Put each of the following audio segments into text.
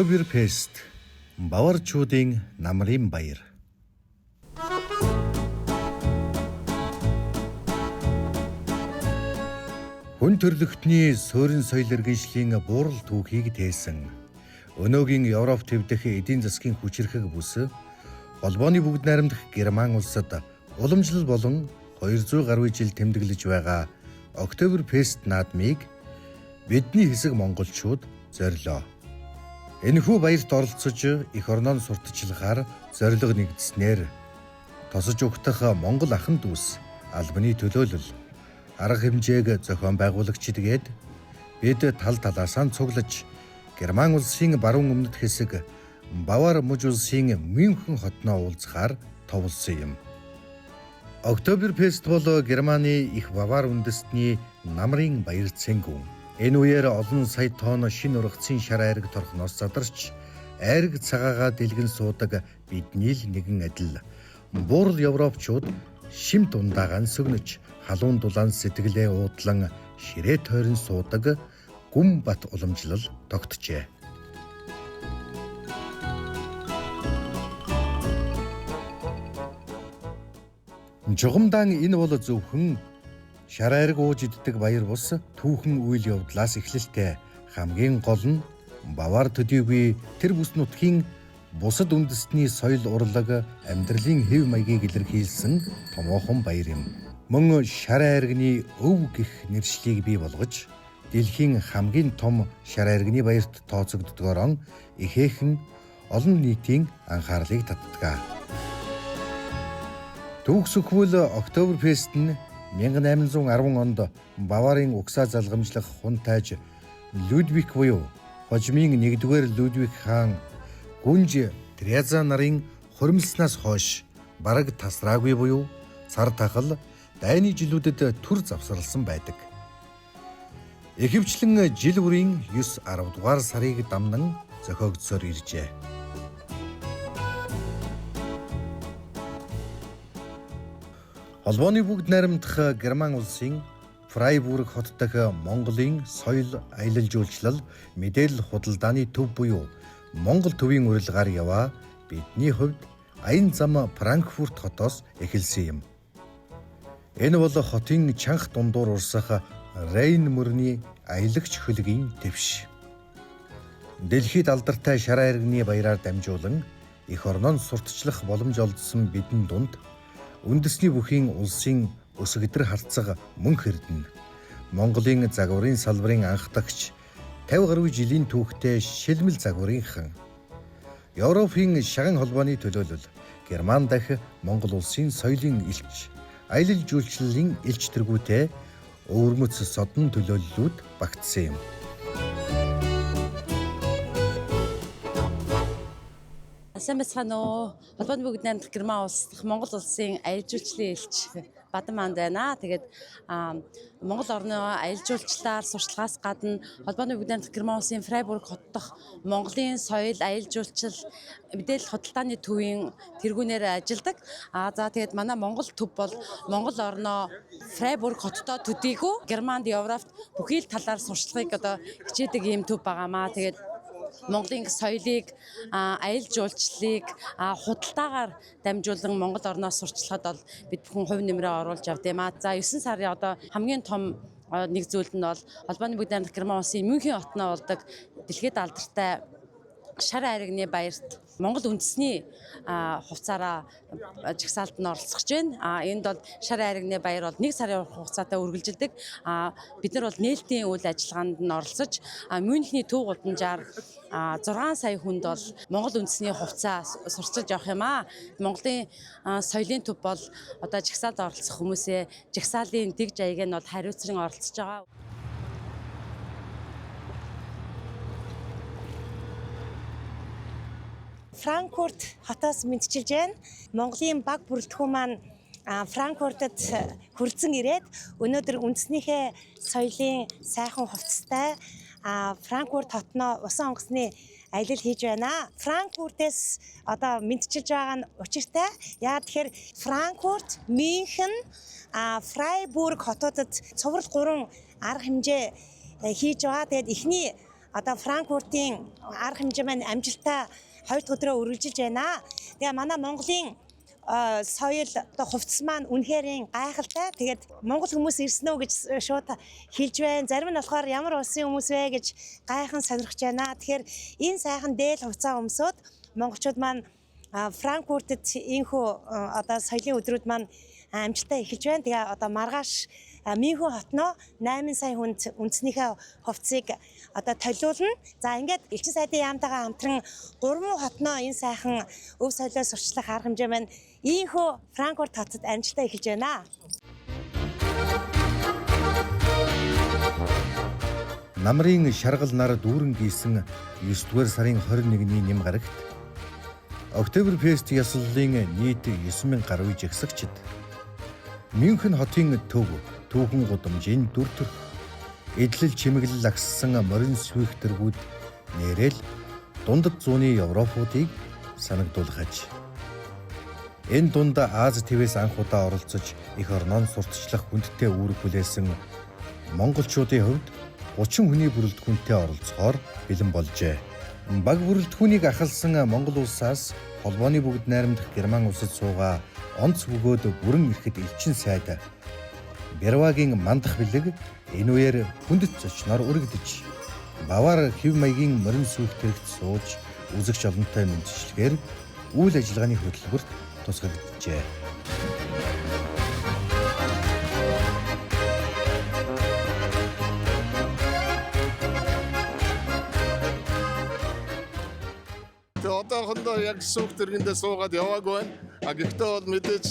Октоберфест баварчуудын намрын баяр. Хүн төрлөختний суурин соёл иргэншлийн буурал түүхийг тээсэн өнөөгийн Европ төвдөх эдийн засгийн хүчирхэг бүс холбооны бүгд найрамдах Герман улсад уламжлал болон 200 гаруй жил тэмдэглэж байгаа Октоберфест наадмыг бидний хэсэг монголчууд зорилоо. Энэхүү баярт оролцож эх орноо сурталчлахаар зорилго нэгдснээр тосож угтах Монгол ахын дүүс албаны төлөөлөл арга хэмжээг зохион байгуулагчдгээд бид тал талаасаа цуглаж Герман улсын баруун өмнөд хэсэг Бавар муж улсын Мюнхен хотноо уулзахаар товлсон юм. Октоберфест бол Германы их Бавар үндэстний намрын баяр цэнгүүн. Энэ үеэр олон сая тонн шин ургацын шар айраг торхноос задарч айраг цагаагаа дэлгэн суудаг бидний л нэгэн адил буурал европчууд шим дундаагаан сүгнэж халуун дулаан сэтгэлээ уудлан ширээ тойрон суудаг гүм бат уламжлал тогтжээ. Жугамдаан энэ бол зөвхөн шар айраг ууж иддэг баяр бус түүхэн үйл явдлаас эхлэлтэй хамгийн гол нь Бавар төдийгүй тэр бүс нутгийн бусад үндэстний соёл урлаг амьдралын хэв маягийг илэрхийлсэн томоохон баяр юм. Мөн шар айрагны өв гэх нэршлиг бий болгож дэлхийн хамгийн том шар айрагны баярт тооцогддогоор ихээхэн олон нийтийн анхаарлыг татдаг. Түүхсөхвөл Октоберфест нь 1810 онд Баварын угсаа залгамжлах хүн тайж Людвиг буюу хожмын 1-р Людвиг хаан гүнж Тряза нарын хуримлснаас хойш бараг тасраагүй буюу цар тахал дайны жилүүдэд түр завсарласан байдаг. Ихэвчлэн жил бүрийн 9-10 дугаар сарыг дамнан зохиогдсоор иржээ. Холбооны бүгд найрамдах Герман улсын Фрайбург хот дахь Монголын соёл аялал жуулчлал мэдээлэл худалдааны төв буюу Монгол төвийн урилгаар яваа бидний хувьд аян зам Франкфурт хотоос эхэлсэн юм. Энэ бол хотын чанх дундуур урсах Рейн мөрний аялагч хөлгийн дэвш. Дэлхийд алдартай шар айрагны баяраар дамжуулан эх орноо сурталчлах боломж олдсон бидэн дунд үндэсний бүхийн улсын өсгөдөр харцаг мөнх эрдэнэ Монголын загварын салбарын анхдагч 50 гаруй жилийн түүхтэй шилмэл загварын хан Европын шаган холбооны төлөөлөл Герман дахь Монгол улсын соёлын элч аялал жуулчлалын элч тэргүүтэй өвөрмөц содон төлөөллүүд багтсан юм. Сайн бацхан уу. Холбооны бүгд найрамдах Герман улс дахь Монгол улсын аялал жуулчлалын элч Бадан манд байна. Тэгээд Монгол орны аялал жуулчлалаар сурчлагаас гадна Холбооны бүгд найрамдах Герман улсын Фрайбург хот дахь Монголын соёл аялал жуулчлал мэдээлэл худалдааны төвийн тэргүүнээр ажилладаг. За тэгээд манай Монгол төв бол Монгол орноо Фрайбург хоттой төдийгүй Германд Европт бүхий л талаар сурчлагыг одоо хичээдэг ийм төв байгаамаа. Тэгээд Монголын соёлыг аялал жуулчлалыг худалдаагаар дамжуулан Монгол орноос сурчлахад бол бид бүхэн хувь нэмрээ оруулж явд юм аа. За 9 сарын одоо хамгийн том нэг зүйл нь бол Холбооны бүгд найрамдах Герман улсын Мюнхен хотноо болдог дэлхийд алдартай шар айрагны баярт Монгол үндэсний хувцаараа жагсаалтанд оролцож байна. Энд бол шар айрагны баяр бол 1 сарын хугацаатай үргэлжилдэг. Бид нар бол нээлтийн үйл ажиллагаанд нь оролцож Мюнхний төв гудамжаар 6 сая хүнд бол Монгол үндэсний хувцаа сурчилж явах юм аа. Монголын соёлын төв бол одоо жагсаалд оролцох хүмүүсээ жагсаалын дэг жаяг нь бол хариуцран оролцож байгаа. Франкфурт хотоос мэдчилж байна. Монголын баг бүрэлдэхүүн маань Франкфуртод хүрэлцэн ирээд өнөөдөр үндэснийхээ соёлын сайхан хувцастай Франкфурт хотноо усан онгоцны аялал хийж байна. Франкфуртээс одоо мэдчилж байгаа нь учиртай. Яа тэгэхээр Франкфурт, Мюнхен, Фрайбург хотуудад цуврал 3 арга хэмжээ хийж байгаа. Тэгээд эхний одоо Франкфуртын арга хэмжээ маань амжилттай 2 дахь өдрөө үргэлжилж байна. Тэгээ манай Монголын соёл одоо хувцас маань үнэхээр гайхалтай. Тэгээд монгол хүмүүс ирсэн үү гэж шууд хэлж байна. Зарим нь болохоор ямар улсын хүмүүс вэ гэж гайхан сонирхож байна. Тэгэхээр энэ сайхан дээл хувцас өмсөд монголчууд маань Франкфуртод ийхүү одоо соёлын өдрүүд маань амжилттай эхэлж байна. Тэгээ одоо маргааш Мюнхен хотноо 8 сая хүнд үндэснийхээ хувцсыг одоо толиулна. За ингээд элчин сайдын яамтайгаа хамтран 3 хотноо энэ сайхан өв соёлоо сурчлах арга хэмжээ маань ийхүү Франкфурт хотод амжилттай эхэлж байна. Намрын шаргал нар дүүрэн гисэн 9-р сарын 21-ний нэм гарагт Октоберфест яслалын нийт 9000 гаруй жагсагчид Мюнхен хотын төв түүхэн гудамжийн дүр төрх эдлэл чимэглэл агссан морин сүйх дэргүүд нэрэл дундад зууны Европуудыг санагдуулгаж энэ дунд Аз ТВ-с анх удаа оролцож их орноо сурталчлах хүндтэй үүрэг хүлээсэн монголчуудын хувьд 30 хүний бүрэлдэхүүнтэй оролцохоор бэлэн болжээ. Баг бүрэлдэхүүнийг ахалсан Монгол улсаас холбооны бүгд найрамдах Герман улсад суугаа онц бөгөөд бүрэн ирэхэд элчин сайд Бервагийн мандах бэлэг энэ үеэр хүндэт зочноор өргөдөж Бавар хэв маягийн морин сүйх дэрэгт сууж үзэгч олонтой мэдчилгээр үйл ажиллагааны хөтөлбөрт тусгагджээ. Одоохондоо яг сүйх дэргэндээ суугаад яваагүй байна. Гэхдээ бол мэдээж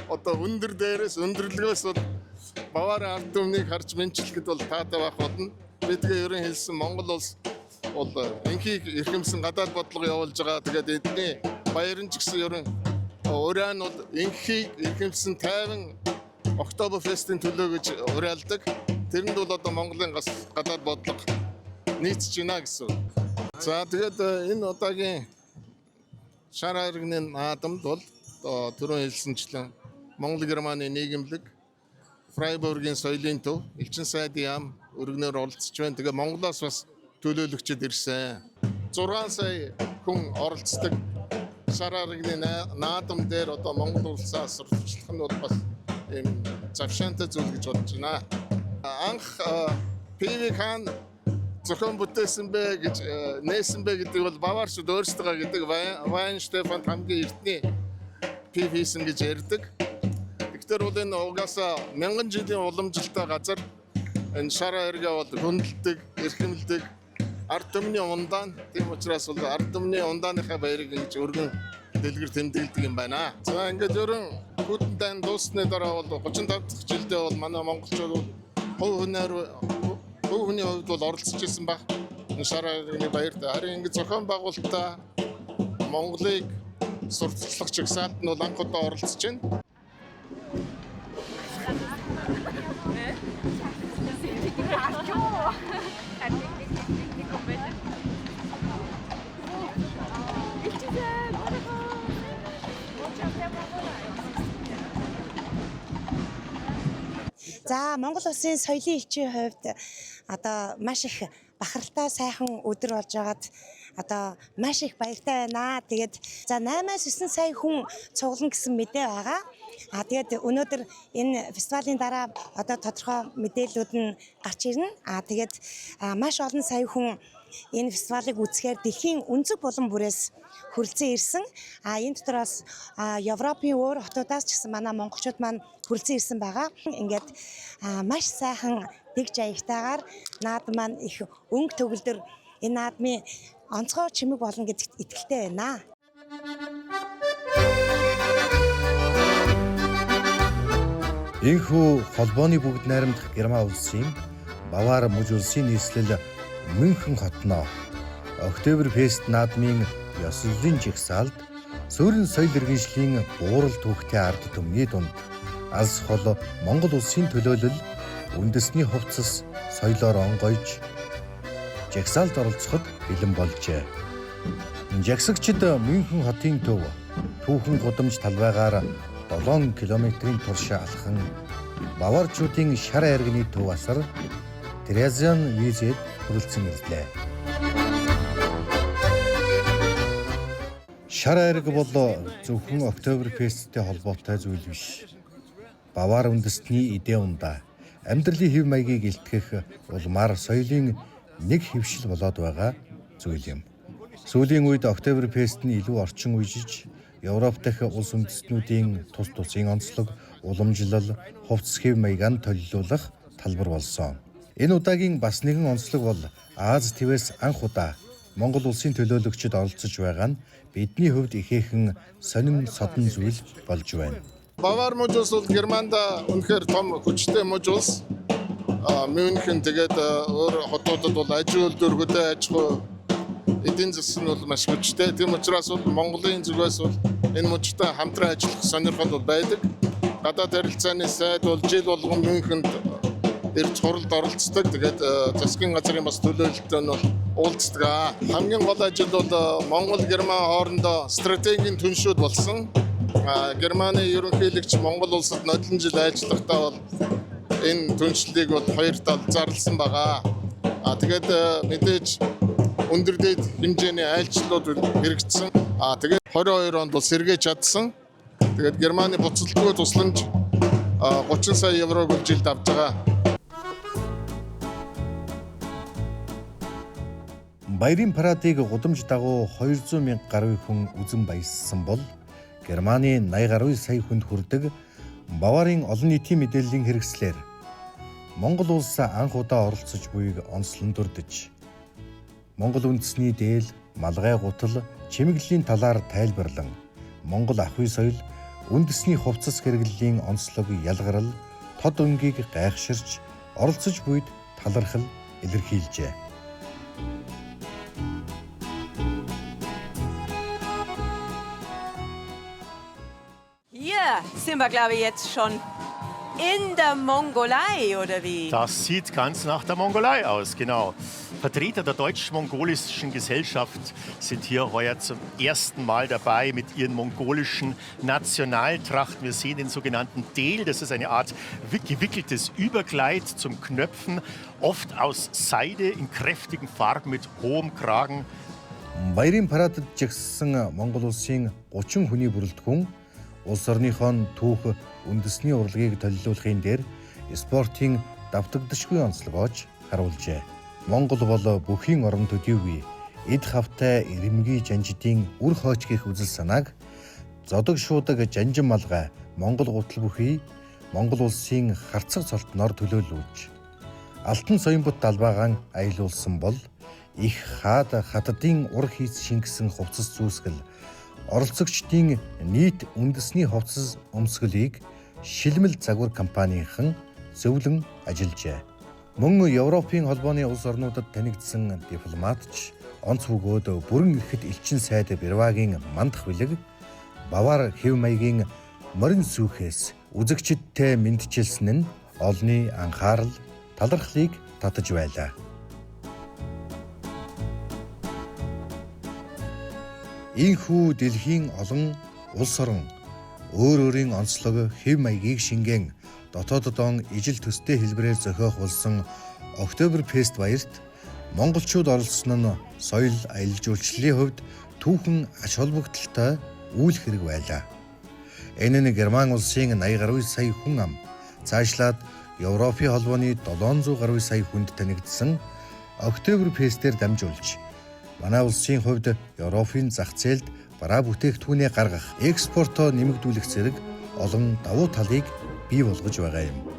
одоо өндөр дээрээс өндөрлөгөөс бол Бавар ард түмнийг харж мэдчилгэхэд бол таатай байх болно. Бидгээ ерөн хэлсэн Монгол улс бол энхийг эрхэмсэн гадаад бодлого явуулж байгаа. Тэгээд эдний баярын ч гэсэн ерөн уран бол энхийг эрхэмсэн тайван Октоберфестийн төлөө гэж уриалдаг. Тэрэнд бол одоо Монголын гадаад бодлого нийцж байна гэсэн. За тэгээд энэ удаагийн шар харигны наадамд бол түрүүн хэлсэнчлэн Монгол Германы нийгэмлэг Фрайбургийн соёлын төв элчин сайдын яам өргөнөөр оролцож байна. Тэгээ Монголоос бас төлөөлөгчд ирсэн. 6 сая хүн оролцдог шар харигны наадам дээр одоо Монгол улсаас сурталчлах нь бол бас ийм завшаантай зүйл гэж бодож байна. Анх ПВ хаан зохион бүтээсэн бэ гэж нээсэн бэ гэдэг бол баварчууд өөрсдөө гэдэг Вайн Штефан хамгийн эртний ПВ-сэн гэж ярьдаг. Тэгэхээр бол энэ угаасаа мянган жилийн уламжлалтай газар энэ шар харгаа бол хөндлөдөг, эрхэмлдэг ард түмний ундаан. Тийм учраас бол ард түмний ундааныхаа баярыг ингэж өргөн дэлгэр тэмдэглэдэг юм байна. За ингээд ерөн хүйтэн дан дуусны дараа бол 35 дахь жилдээ бол манай монголчууд хувь хүний хувьд бол оролцож ирсэн баг. Шар харганы баярт харин ингэ зохион байгуулалтаа Монголыг сурталчлах чагсаалт нь бол анх удаа оролцож байна. За Монгол улсын соёлын элчийн хувьд одоо маш их бахархалтай сайхан өдөр болж байгаад одоо маш их баяртай байна. Тэгээд за 8-9 сая хүн цуглана гэсэн мэдээ байгаа. Тэгээд өнөөдөр энэ фестивалийн дараа одоо тодорхой мэдээллүүд нь гарч ирнэ. Тэгээд маш олон сая хүн энэ фестивалыг үзэхээр дэлхийн өнцөг булан бүрээс хүрэлцэн ирсэн. Энэ дотроос Европын өөр хотуудаас ч гэсэн манай монголчууд маань хүрэлцэн ирсэн байгаа. Ингээд маш сайхан дэг жаягтайгаар наадам маань их өнгө төгөлдөр энэ наадмын онцгой чимэг болно гэдэгт итгэлтэй байна. Энэхүү холбооны бүгд найрамдах Герман улсын Бавар мужи улсын нийслэл Мюнхен хотноо Октоберфест наадмын ёслолын жигсаалд суурин соёл иргэншлийн буурал түүхтэй ард түмний дунд алс хол Монгол улсын төлөөлөл үндэсний хувцас соёлоор онгойж жагсаалд оролцоход бэлэн болжээ. Жагсагчид Мюнхен хотын төв түүхэн гудамж талбайгаар 7 км-ийн турш алхан баварчуудын шар айрганы төв асар Терезиан визэд хүрэлцэн ирлээ. Шар айраг бол зөвхөн Октоберфесттэй холбоотой зүйл биш. Бавар үндэстний идэ ундаа амьдралын хэв маягийг илтгэх улмаар соёлын нэг хэвшил болоод байгаа зүйл юм. Сүүлийн үед Октоберфест нь илүү орчин үежиж, Европ дахь улс үндэстнүүдийн тус тусын онцлог, уламжлал, хувцас хэв маягаар төлөвлөх талбар болсон. Энэ удаагийн бас нэгэн онцлог бол Аз твээс анх удаа Монгол улсын төлөөлөгчид оролцож байгаа нь бидний хувьд ихээхэн сонин содон зүйл болж байна. Бавар мужи улс бол Германда үнэхээр том хүчтэй мужи улс. Мюнхен тэгээд өөр хотуудад бол аж үйлдвэр, хөдөө аж ахуй, эдийн засаг нь бол маш хүчтэй. Тийм учраас бол Монголын зүгээс бол энэ мужтай хамтран ажиллах сонирхол бол байдаг. Гадаад харилцааны сайд бол жил болгон Мюнхенд ирж хуралд оролцдог. Тэгээд засгийн газрын бас төлөөлөлтөд нь бол уулздаг. Хамгийн гол ажил бол Монгол Герман хоорондоо стратегийн түншүүд болсон. Германы ерөнхийлөгч Монгол улсад нодлон жил ажиллахдаа бол энэ түншлийг бол хоёр тал зарласан байгаа. Тэгээд мэдээж өндөр дэд хэмжээний айлчлалууд хэрэгжсэн. Тэгээд 22 онд бол сэргээж чадсан. Тэгээд Германы буцалтгүй тусламж 30 сая еврог жилд авч байгаа. Баярын парадыг гудамж дагуу 200 мянга гаруй хүн үзэн баяссан бол Германы 80 гаруй сая хүнд хүрдэг Баварын олон нийтийн мэдээллийн хэрэгслээр Монгол улс анх удаа оролцож буйг онцлон дүрдэж Монгол үндэсний дээл, малгай гутал, чимэглэлийн талаар тайлбарлан Монгол ахуй соёл, үндэсний хувцас хэрэглэлийн онцлог ялгарл, тод өнгийг гайхширч оролцож буйд талархал илэрхийлжээ. Hier sind wir, glaube ich, jetzt schon in der Mongolei, oder wie? Das sieht ganz nach der Mongolei aus, genau. Vertreter der deutsch-mongolischen Gesellschaft sind hier heuer zum ersten Mal dabei mit ihren mongolischen Nationaltrachten. Wir sehen den sogenannten Del, das ist eine Art gewickeltes Überkleid zum Knöpfen, oft aus Seide in kräftigen Farben mit hohem Kragen. Баярын парадд жигссэн Монгол улсын 30 хүний бүрэлдэхүүн улс орныхоо түүх үндэсний урлагийг төлөвлөхын дээр спортын давтагдшгүй онцлогоож харуулжээ. Монгол бол бүхийн орон төдийгүй эд хавтай ирэмгий жанжидын үр хоочгих үзэл санааг зодог шуудаг жанжин малгай Монгол гутал бүхий Монгол улсын харцаг цолтноор төлөөлүүлж алтан соёмбот далбаагаан аялуулсан бол их хаад хатадын ур хийц шингэсэн хувцас зүүсгэл оролцогчдын нийт үндэсний хувцас өмсгөлийг шилмэл загвар компанийнхан зөвлөн ажиллажээ. Мөн Европын холбооны улс орнуудад танигдсан дипломатч онц бөгөөд бүрэн ирэхэд элчин сайд Бервагийн мандах бэлэг Бавар хэв маягийн морин сүүхээс үзэгчдтэй мэдчилсэн нь олны анхаарал талархлыг татаж байлаа. Ийхүү дэлхийн олон улс орон өөр өөрийн онцлог хэв маягийг шингэн дотооддоо ижил төстэй хэлбэрээр зохиох болсон Октоберфест баярт монголчууд оролцсон нь соёл аялал жуулчлалын хувьд түүхэн ач холбогдолтой үйл хэрэг байлаа. Энэ нь Герман улсын 80 гаруй сая хүн ам цаашлаад Европын холбооны 700 гаруй сая хүнд танигдсан Октоберфестээр дамжуулж манай улсын хувьд Европын зах зээлд бараа бүтээгдэхүүнээ гаргах, экспортоо нэмэгдүүлэх зэрэг олон давуу талыг бий болгож байгаа юм.